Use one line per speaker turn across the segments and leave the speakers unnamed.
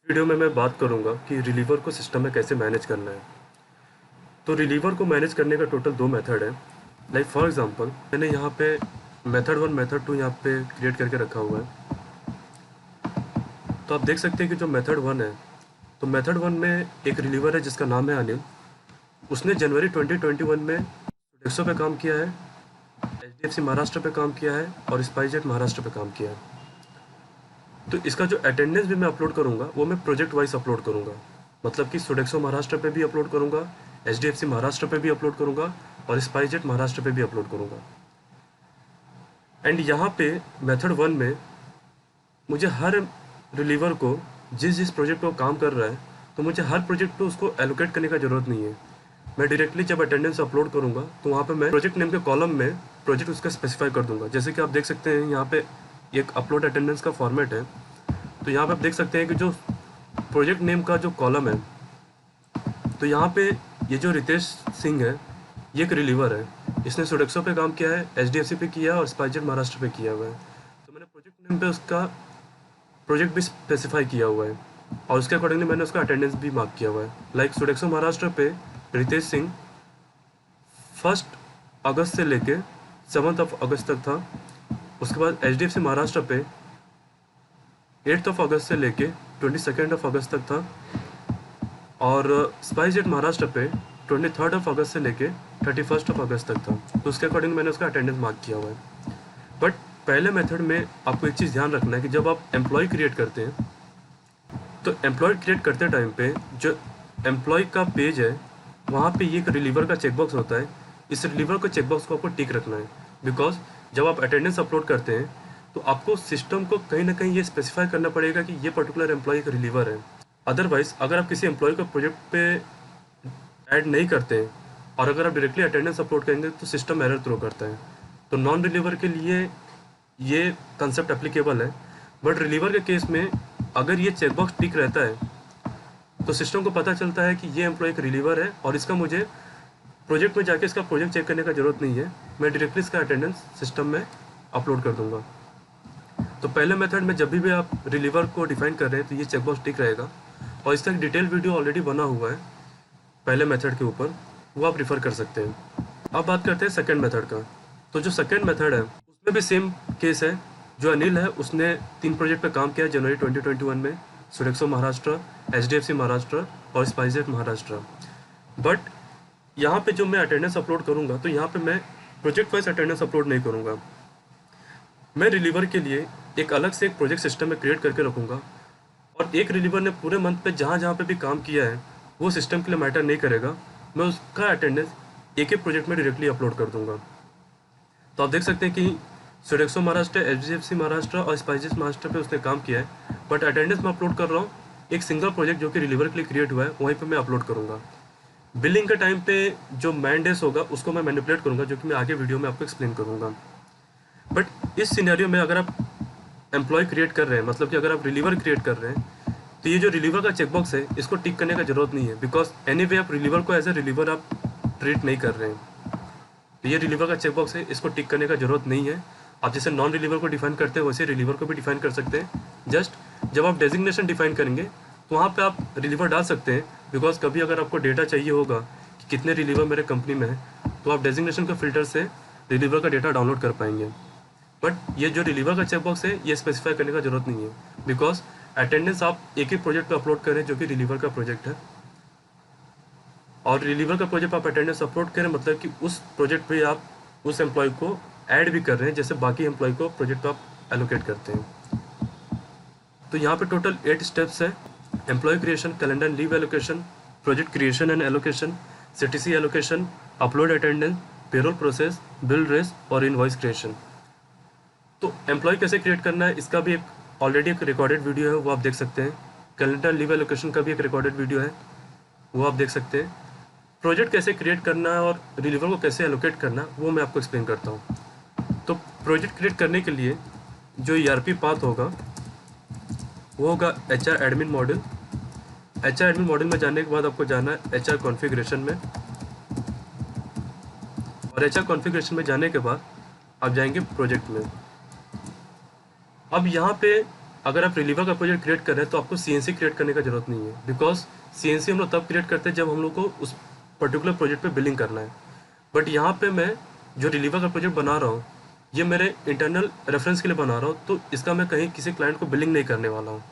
Video में मैं बात करूंगा कि रिलीवर को सिस्टम में कैसे मैनेज करना है। तो रिलीवर को मैनेज करने का टोटल दो मेथड है। लाइक फॉर एग्जांपल मैंने यहाँ पे मेथड 1 मेथड 2 यहाँ पे क्रिएट करके रखा हुआ है। तो आप देख सकते हैं कि जो मेथड 1 है, तो मेथड 1 में एक रिलीवर है जिसका नाम है अनिल। उसने जनवरी 2021 में डेक्सो पे काम किया है, HDFC महाराष्ट्र पे काम किया है और स्पाइसजेट महाराष्ट्र पे काम किया है। तो इसका जो अटेंडेंस भी मैं अपलोड करूंगा वो मैं प्रोजेक्ट वाइज अपलोड करूंगा। मतलब कि सोडेक्सो महाराष्ट्र पे भी अपलोड करूंगा, HDFC महाराष्ट्र पे भी अपलोड करूंगा और स्पाइसजेट महाराष्ट्र पे भी अपलोड करूंगा। एंड यहाँ पे मेथड 1 में मुझे हर रिलीवर को जिस जिस प्रोजेक्ट पे वो काम कर रहा है, तो मुझे हर प्रोजेक्ट पे उसको एलोकेट करने का ज़रूरत नहीं है। मैं डायरेक्टली जब अटेंडेंस अपलोड करूंगा तो वहाँ पे मैं प्रोजेक्ट नेम के कॉलम में प्रोजेक्ट उसका स्पेसिफाई कर दूंगा। जैसे कि आप देख सकते हैं यहाँ पे एक अपलोड अटेंडेंस का फॉर्मेट है। तो यहाँ पे आप देख सकते हैं कि जो प्रोजेक्ट नेम का जो कॉलम है, तो यहाँ पे ये जो रितेश सिंह है, ये एक रिलीवर है। इसने सोडेक्सो पे काम किया है, HDFC पे किया है और स्पाइसजेट महाराष्ट्र पे किया हुआ है। तो मैंने प्रोजेक्ट नेम पे उसका प्रोजेक्ट भी स्पेसिफाई किया हुआ है और उसके अकॉर्डिंगली मैंने उसका अटेंडेंस भी मार्क किया हुआ है। लाइक सोडेक्सो महाराष्ट्र पे रितेश सिंह 1 अगस्त से लेके 7 अगस्त तक था। उसके बाद HDFC महाराष्ट्र पे 8 अगस्त से लेके 22 अगस्त तक था और स्पाइसजेट महाराष्ट्र पे 23 अगस्त से लेके 31 अगस्त तक था। तो उसके अकॉर्डिंग मैंने उसका अटेंडेंस मार्क किया हुआ है। बट पहले मेथड में आपको एक चीज़ ध्यान रखना है कि जब आप एम्प्लॉय क्रिएट करते हैं, तो एम्प्लॉय क्रिएट करते टाइम पे जो एम्प्लॉय का पेज है वहाँ पे ये एक रिलीवर का चेकबॉक्स होता है। इस रिलीवर का चेकबॉक्स को आपको टिक रखना है, बिकॉज जब आप अटेंडेंस अपलोड करते हैं तो आपको सिस्टम को कहीं ना कहीं ये स्पेसिफाई करना पड़ेगा कि ये पर्टिकुलर एम्प्लॉय एक रिलीवर है। अदरवाइज अगर आप किसी एम्प्लॉय को प्रोजेक्ट पे ऐड नहीं करते हैं और अगर आप डायरेक्टली अटेंडेंस अपलोड करेंगे तो सिस्टम एरर थ्रो करता है। तो नॉन रिलीवर के लिए ये कंसेप्ट एप्लीकेबल है, बट रिलीवर के केस में अगर ये चेकबॉक्स टिक रहता है तो सिस्टम को पता चलता है कि ये एम्प्लॉय एक रिलीवर है और इसका मुझे प्रोजेक्ट में जाके इसका प्रोजेक्ट चेक करने का ज़रूरत नहीं है। मैं डायरेक्टली इसका अटेंडेंस सिस्टम में अपलोड कर दूंगा। तो पहले मेथड में जब भी आप रिलीवर को डिफाइन कर रहे हैं तो ये चेकबॉक्स टिक रहेगा और इसका एक डिटेल वीडियो ऑलरेडी बना हुआ है पहले मेथड के ऊपर, वो आप रिफ़र कर सकते हैं। अब बात करते हैं सेकेंड मेथड का। तो जो सेकेंड मेथड है उसमें भी सेम केस है। जो अनिल है उसने 3 प्रोजेक्ट पे काम किया जनवरी 2021 में, सोडेक्सो महाराष्ट्र, HDFC महाराष्ट्र और स्पाइसजेट महाराष्ट्र। बट यहाँ पे जो मैं अटेंडेंस अपलोड करूँगा तो यहाँ पे मैं प्रोजेक्ट वाइज अटेंडेंस अपलोड नहीं करूँगा। मैं रिलीवर के लिए एक अलग से एक प्रोजेक्ट सिस्टम में क्रिएट करके रखूँगा और एक रिलीवर ने पूरे मंथ पे जहाँ जहाँ पे भी काम किया है वो सिस्टम के लिए मैटर नहीं करेगा। मैं उसका अटेंडेंस एक एक प्रोजेक्ट में डायरेक्टली अपलोड कर दूंगा। तो आप देख सकते हैं कि सोडेक्सो महाराष्ट्र, HDFC महाराष्ट्र और स्पाइसेस महाराष्ट्र पे उसने काम किया है, बट अटेंडेंस मैं अपलोड कर रहा हूँ एक सिंगल प्रोजेक्ट जो कि रिलीवर के लिए क्रिएट हुआ है, वहीं पे मैं अपलोड करूँगा। बिलिंग के टाइम पे जो मैन डेज होगा उसको मैं मैनिपुलेट करूँगा, जो कि मैं आगे वीडियो में आपको एक्सप्लेन करूँगा। बट इस सिनेरियो में अगर आप एम्प्लॉय क्रिएट कर रहे हैं, मतलब कि अगर आप रिलीवर क्रिएट कर रहे हैं, तो ये जो रिलीवर का चेकबॉक्स है इसको टिक करने का ज़रूरत नहीं है, बिकॉज एनीवे आप रिलीवर को एज ए रिलीवर आप ट्रीट नहीं कर रहे हैं। तो ये रिलीवर का चेकबॉक्स है, इसको टिक करने का ज़रूरत नहीं है। आप जैसे नॉन रिलीवर को डिफाइन करते हैं वैसे रिलीवर को भी डिफाइन कर सकते हैं। जस्ट जब आप डेजिग्नेशन डिफाइन करेंगे तो वहाँ पे आप रिलीवर डाल सकते हैं, बिकॉज कभी अगर आपको डेटा चाहिए होगा कि कितने रिलीवर मेरे कंपनी में है, तो आप डेजिग्नेशन के फिल्टर से रिलीवर का डेटा डाउनलोड कर पाएंगे। बट ये जो रिलीवर का चेकबॉक्स है ये स्पेसिफाई करने का ज़रूरत नहीं है, बिकॉज अटेंडेंस आप एक ही प्रोजेक्ट पे अपलोड करें जो कि रिलीवर का प्रोजेक्ट है, और रिलीवर का प्रोजेक्ट आप अटेंडेंस अपलोड करें मतलब कि उस प्रोजेक्ट पे आप उस एम्प्लॉय को ऐड भी कर रहे हैं, जैसे बाकी एम्प्लॉय को प्रोजेक्ट आप एलोकेट करते हैं। तो यहाँ पे टोटल 8 स्टेप्स है: employ creation, calendar leave allocation, project creation and allocation, CTC allocation, upload attendance, payroll process, bill race और इनवॉइस क्रिएशन। तो एम्प्लॉय कैसे क्रिएट करना है इसका भी एक ऑलरेडी एक रिकॉर्डेड वीडियो है, वो आप देख सकते हैं। कैलेंडर लीव एलोकेशन का भी एक रिकॉर्डेड वीडियो है, वो आप देख सकते हैं। प्रोजेक्ट कैसे क्रिएट करना है और रिलीवर को कैसे एलोकेट करना है वो मैं आपको एक्सप्लेन करता हूँ। तो प्रोजेक्ट क्रिएट करने के लिए जो ERP पाथ होगा वो होगा HR admin module. HR admin module में जाने के बाद आपको जाना है HR कॉन्फ़िगरेशन में, और HR कॉन्फ़िगरेशन में जाने के बाद आप जाएंगे प्रोजेक्ट में। अब यहाँ पे अगर आप रिलीवर का प्रोजेक्ट क्रिएट कर रहे हैं तो आपको सीएनसी क्रिएट करने का जरूरत नहीं है, बिकॉज सीएनसी हम लोग तब क्रिएट करते हैं जब हम लोग को उस पर्टिकुलर प्रोजेक्ट पे बिलिंग करना है। बट यहाँ पे मैं जो रिलीवर का प्रोजेक्ट बना रहा हूँ ये मेरे इंटरनल रेफरेंस के लिए बना रहा हूँ, तो इसका मैं कहीं किसी क्लाइंट को बिलिंग नहीं करने वाला हूँ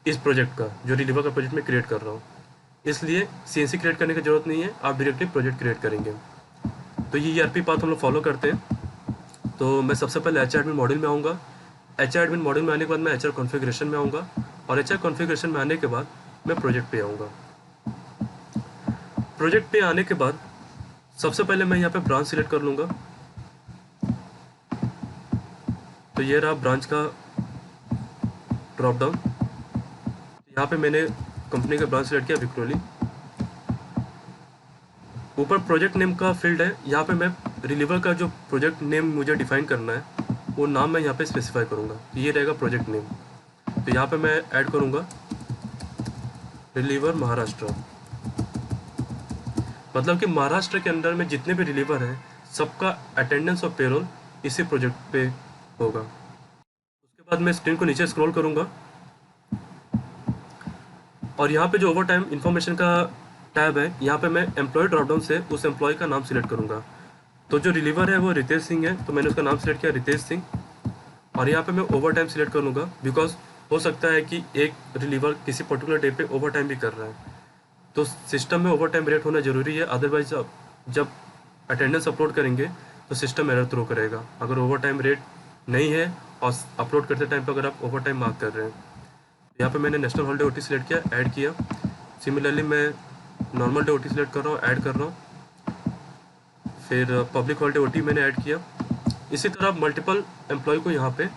इस प्रोजेक्ट का, जो रिलीवर का प्रोजेक्ट मैं क्रिएट कर रहा हूँ। इसलिए सीएनसी क्रिएट करने की जरूरत नहीं है, आप डायरेक्टली प्रोजेक्ट क्रिएट करेंगे। तो ये ईआरपी पाथ हम लोग फॉलो करते हैं। तो मैं सबसे पहले एचआर एडमिन मॉड्यूल में आऊँगा। एचआर एडमिन मॉड्यूल में आने के बाद मैं एचआर कॉन्फ़िगरेशन में आऊँगा, और एचआर कॉन्फ़िगरेशन में आने के बाद मैं प्रोजेक्ट पे आऊँगा। प्रोजेक्ट पे आने के बाद सबसे पहले मैं यहाँ पे ब्रांच सिलेक्ट कर लूँगा। तो ये रहा ब्रांच का ड्रॉप डाउन। यहाँ पे मैंने कंपनी का ब्रांच सिलेक्ट किया विक्रोली। ऊपर प्रोजेक्ट नेम का फील्ड है, यहाँ पे मैं रिलीवर का जो प्रोजेक्ट नेम मुझे डिफाइन करना है वो नाम मैं यहाँ पे स्पेसिफाई करूँगा। तो ये रहेगा प्रोजेक्ट नेम। तो यहाँ पे मैं ऐड करूँगा रिलीवर महाराष्ट्र। मतलब कि महाराष्ट्र के अंदर में जितने भी रिलीवर हैं सबका अटेंडेंस और पेरोल इसी प्रोजेक्ट पे होगा। उसके बाद मैं स्क्रीन को नीचे स्क्रॉल करूँगा और यहाँ पे जो ओवर टाइम इन्फॉर्मेशन का टैब है यहाँ पे मैं एम्प्लॉय ड्रॉपडाउन से उस एम्प्लॉय का नाम सिलेक्ट करूँगा। तो जो रिलीवर है वो रितेश सिंह है, तो मैंने उसका नाम सिलेक्ट किया रितेश सिंह। और यहाँ पे मैं ओवर टाइम सिलेक्ट कर लूँगा, बिकॉज हो सकता है कि एक रिलीवर किसी पर्टिकुलर डे पे ओवर टाइम भी कर रहा है, तो सिस्टम में ओवर टाइम रेट होना ज़रूरी है। अदरवाइज जब अटेंडेंस अपलोड करेंगे तो सिस्टम एरर थ्रो करेगा अगर ओवर टाइम रेट नहीं है और अपलोड करते टाइम पर अगर आप ओवर टाइम मार्क कर रहे हैं। यहाँ पे मैंने नेशनल हॉलीडे ओटी सिलेक्ट किया, ऐड किया। सिमिलरली मैं नॉर्मल डे ओटी सिलेक्ट कर रहा हूँ, ऐड कर रहा हूँ। फिर पब्लिक हॉलीडे ओटी मैंने ऐड किया। इसी तरह आप मल्टीपल एम्प्लॉय को यहाँ पे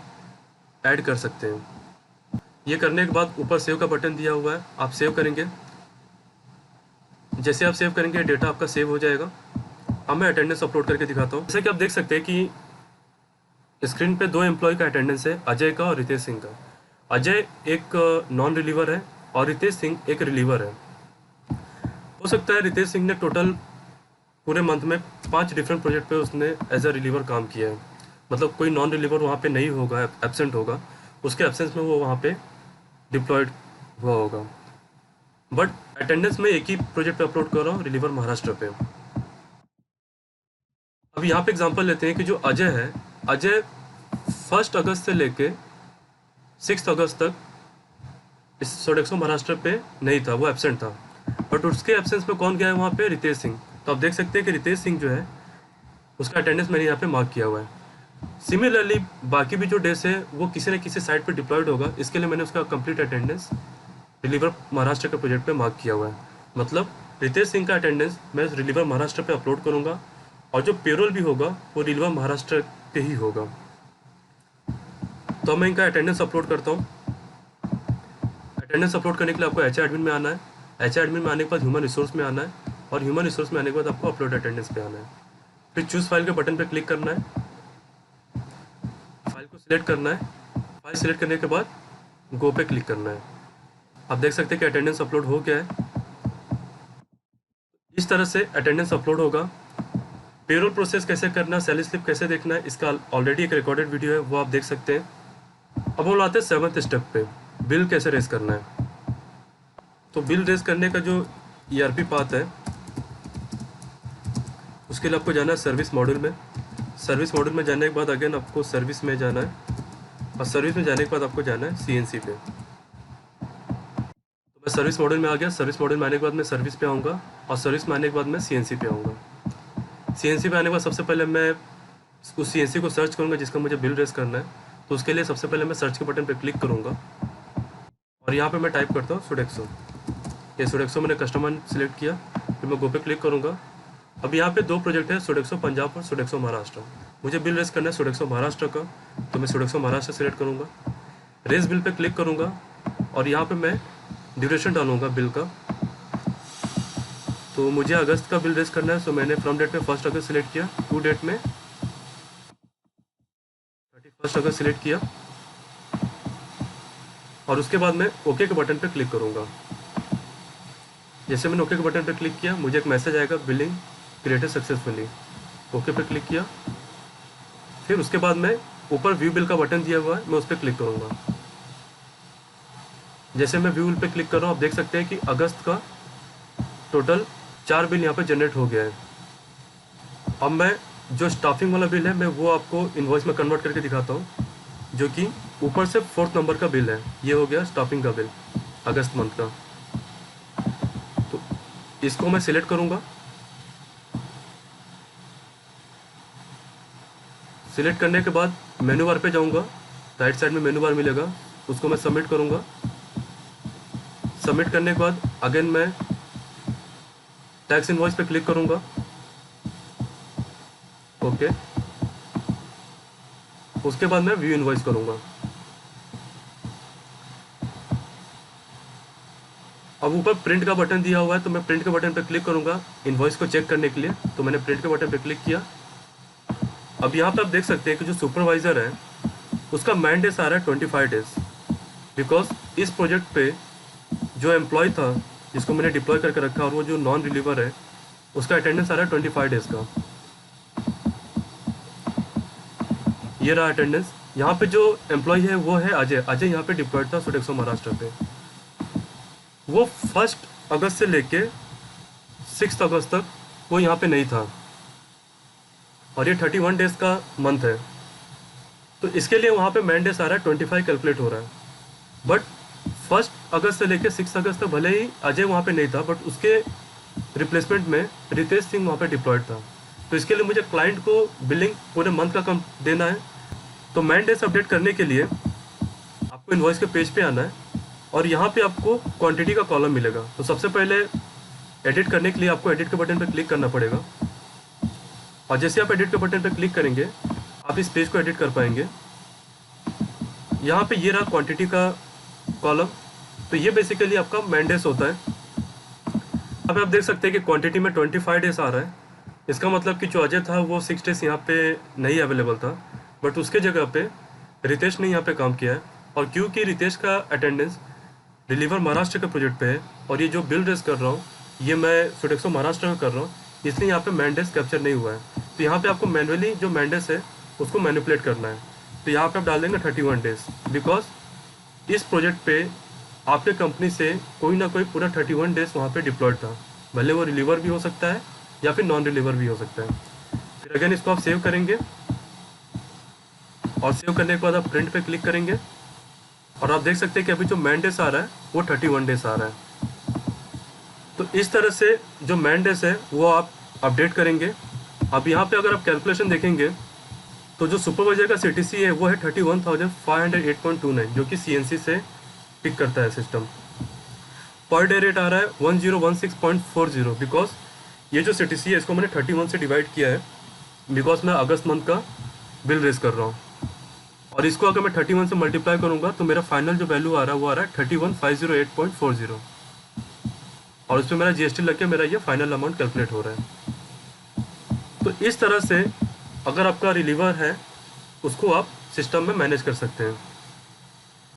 ऐड कर सकते हैं। ये करने के बाद ऊपर सेव का बटन दिया हुआ है, आप सेव करेंगे। जैसे आप सेव करेंगे डेटा आपका सेव हो जाएगा। अब मैं अटेंडेंस अपलोड करके दिखाता हूँ। जैसे कि आप देख सकते हैं कि स्क्रीन पे दो एम्प्लॉय का अटेंडेंस है, अजय का और रितेश सिंह का। अजय एक नॉन रिलीवर है और रितेश सिंह एक रिलीवर है। हो सकता है रितेश सिंह ने टोटल पूरे मंथ में 5 डिफरेंट प्रोजेक्ट पे उसने एज अ रिलीवर काम किया है। मतलब कोई नॉन रिलीवर वहाँ पे नहीं होगा, एब्सेंट होगा, उसके एब्सेंस में वो वहाँ पे डिप्लॉयड हुआ होगा। बट अटेंडेंस में एक ही प्रोजेक्ट पे अपलोड कर रहा हूँ, रिलीवर महाराष्ट्र पे। अब यहाँ पे एग्जांपल लेते हैं कि जो अजय है, अजय 1 अगस्त से लेके 6 अगस्त तक इस सोडेक्सो महाराष्ट्र पे नहीं था, वो एब्सेंट था। बट उसके एब्सेंस में कौन गया है वहाँ पे? रितेश सिंह। तो आप देख सकते हैं कि रितेश सिंह जो है उसका अटेंडेंस मैंने यहाँ पे मार्क किया हुआ है। सिमिलरली बाकी भी जो डेज है वो किसी न किसी साइट पे डिप्लॉयड होगा, इसके लिए मैंने उसका कंप्लीट अटेंडेंस रिलीवर महाराष्ट्र के प्रोजेक्ट पे मार्क किया हुआ है। मतलब रितेश सिंह का अटेंडेंस मैं रिलीवर महाराष्ट्र पे अपलोड करूँगा और जो पेरोल भी होगा वो रिलीवर महाराष्ट्र पे ही होगा। तो मैं इनका अटेंडेंस अपलोड करता हूँ। अटेंडेंस अपलोड करने के लिए आपको एचआर एडमिन में आना है। एचआर एडमिन में आने के बाद ह्यूमन रिसोर्स में आना है और ह्यूमन रिसोर्स में आने के बाद आपको अपलोड अटेंडेंस पे आना है। फिर चूज़ फाइल के बटन पे क्लिक करना है, फाइल को सिलेक्ट करना है। फाइल सिलेक्ट करने के बाद गो पे क्लिक करना है। आप देख सकते हैं कि अटेंडेंस अपलोड हो गया है। इस तरह से अटेंडेंस अपलोड होगा। पेरोल प्रोसेस कैसे करना, सैलरी स्लिप कैसे देखना है, इसका ऑलरेडी एक रिकॉर्डेड वीडियो है, वो आप देख सकते हैं। अब हम आते हैं 7th स्टेप पे, बिल कैसे रेज करना है। तो बिल रेज करने का जो ईआरपी पाथ है उसके लिए आपको जाना है सर्विस मॉड्यूल में। सर्विस मॉड्यूल में जाने के बाद अगेन आपको सर्विस में जाना है और सर्विस में जाने के बाद आपको जाना है सीएनसी पे। तो मैं सर्विस मॉड्यूल में आ गया। सर्विस मॉड्यूल में आने के बाद मैं सर्विस पे आऊँगा और सर्विस में आने के बाद मैं सीएनसी पे आऊँगा। सीएनसी पे आने के बाद सबसे पहले मैं उस सीएनसी को सर्च करूँगा जिसका मुझे बिल रेज करना है। तो उसके लिए सबसे पहले मैं सर्च के बटन पर क्लिक करूँगा और यहाँ पर मैं टाइप करता हूँ सोडेक्सो। ये सोडेक्सो मैंने कस्टमर सेलेक्ट किया, फिर मैं गो पे क्लिक करूँगा। अब यहाँ पे 2 प्रोजेक्ट है, सोडेक्सो पंजाब और सोडेक्सो महाराष्ट्र। मुझे बिल रेज करना है सोडेक्सो महाराष्ट्र का, तो मैं सोडेक्सो महाराष्ट्र सेलेक्ट करूँगा। रेज बिल पे क्लिक करूँगा और यहाँ पे मैं ड्यूरेशन डालूँगा बिल का। तो मुझे अगस्त का बिल रेज करना है, तो मैंने फ्रॉम डेट में 1 अगस्त सेलेक्ट किया, टू डेट में 31 अगस्त सेलेक्ट किया और उसके बाद मैं ओके के बटन पर क्लिक करूँगा। जैसे मैंने ओके के बटन पर क्लिक किया मुझे एक मैसेज आएगा, बिलिंग क्रिएटेड सक्सेसफुली। ओके पे क्लिक किया। फिर उसके बाद मैं ऊपर व्यू बिल का बटन दिया हुआ है, मैं उस पर क्लिक करूँगा। जैसे मैं व्यू पे क्लिक कर रहा हूँ, आप देख सकते हैं कि अगस्त का टोटल 4 बिल यहाँ पे जनरेट हो गया है। अब मैं जो स्टाफिंग वाला बिल है मैं वो आपको इनवॉइस में कन्वर्ट करके दिखाता हूँ, जो कि ऊपर से 4th नंबर का बिल है। ये हो गया स्टाफिंग का बिल अगस्त मंथ का। तो इसको मैं सिलेक्ट करूँगा। सिलेक्ट करने के बाद मेनू बार पे जाऊँगा, राइट साइड में मेनू बार मिलेगा, उसको मैं सबमिट करूँगा। सबमिट करने के बाद अगेन मैं टैक्स इनवॉइस पे क्लिक करूँगा। ओके, उसके बाद मैं व्यू इनवॉइस करूँगा। अब ऊपर प्रिंट का बटन दिया हुआ है, तो मैं प्रिंट के बटन पे क्लिक करूँगा इनवॉइस को चेक करने के लिए। तो मैंने प्रिंट के बटन पे क्लिक किया। अब यहाँ पे आप देख सकते हैं कि जो सुपरवाइज़र है उसका मैन डेज आ रहा है 25 डेज, बिकॉज इस प्रोजेक्ट पे जो एम्प्लॉय था जिसको मैंने डिप्लॉय करके रखा और वो जो नॉन रिलीवर है उसका अटेंडेंस आ रहा है 25 डेज का। ये रहा अटेंडेंस। यहाँ पे जो एम्प्लॉय है वो है अजय। अजय यहाँ पे डिप्लॉयड था सोडेक्सो महाराष्ट्र पे। वो 1 अगस्त से लेके 6 अगस्त तक वो यहाँ पे नहीं था, और ये 31 डेज का मंथ है। तो इसके लिए वहाँ पे मैन डेज आ रहा है 25 कैलकुलेट हो रहा है। बट 1 अगस्त से लेके 6 अगस्त तक भले ही अजय वहाँ पे नहीं था, बट उसके रिप्लेसमेंट में रितेश सिंह वहाँ पे डिप्लॉयड था। तो इसके लिए मुझे क्लाइंट को बिलिंग पूरे मंथ का कम देना है। तो मैन डेज अपडेट करने के लिए आपको इनवॉइस के पेज पे आना है, और यहाँ पे आपको क्वांटिटी का कॉलम मिलेगा। तो सबसे पहले एडिट करने के लिए आपको एडिट के बटन पे क्लिक करना पड़ेगा, और जैसे आप एडिट के बटन पे क्लिक करेंगे आप इस पेज को एडिट कर पाएंगे। यहाँ पे ये रहा क्वांटिटी का कॉलम। तो ये बेसिकली आपका मैन डेज होता है। अब आप देख सकते हैं कि क्वांटिटी में 25 डेज आ रहा है। इसका मतलब कि जो अजय था वो 6 डेज यहाँ पे नहीं अवेलेबल था, बट उसके जगह पे रितेश ने यहाँ पे काम किया है। और क्योंकि रितेश का अटेंडेंस डिलीवर महाराष्ट्र के प्रोजेक्ट पे है, और ये जो बिल रेस कर रहा हूँ ये मैं सोडेक्सो महाराष्ट्र में कर रहा हूँ, इसलिए यहाँ पे मैन डेज कैप्चर नहीं हुआ है। तो यहाँ पे आपको मैनुअली जो मैन डेज है उसको मैनिपुलेट करना है। तो यहाँ पे आप डाल देंगे 31 डेज, बिकॉज इस प्रोजेक्ट पे आपके कंपनी से कोई ना कोई पूरा 31 डेज वहाँ पे डिप्लॉयड था। भले वो रिलीवर भी हो सकता है या फिर नॉन रिलीवर भी हो सकता है। फिर अगेन इसको आप सेव करेंगे, और सेव करने के बाद आप प्रिंट पे क्लिक करेंगे, और आप देख सकते हैं कि अभी जो मैन डेज आ रहा है वो 31 डेज आ रहा है। तो इस तरह से जो मैन डेज है वो आप अपडेट करेंगे। अब यहाँ पे अगर आप कैलकुलेशन देखेंगे तो जो सुपरवाइजर का CTC है वो है 31,508.29, जो कि CNC से पिक करता है सिस्टम। पर डे रेट आ रहा है 1016.40, बिकॉज ये जो CTC है इसको मैंने 31 से डिवाइड किया है, बिकॉज मैं अगस्त मंथ का बिल रेस कर रहा हूँ। और इसको अगर मैं 31 से मल्टीप्लाई करूँगा तो मेरा फाइनल जो वैल्यू आ रहा है वो आ रहा है 31,508.40, और उसमें मेरा GST लग के मेरा ये फाइनल अमाउंट कैलकुलेट हो रहा है। तो इस तरह से अगर आपका रिलीवर है उसको आप सिस्टम में मैनेज कर सकते हैं।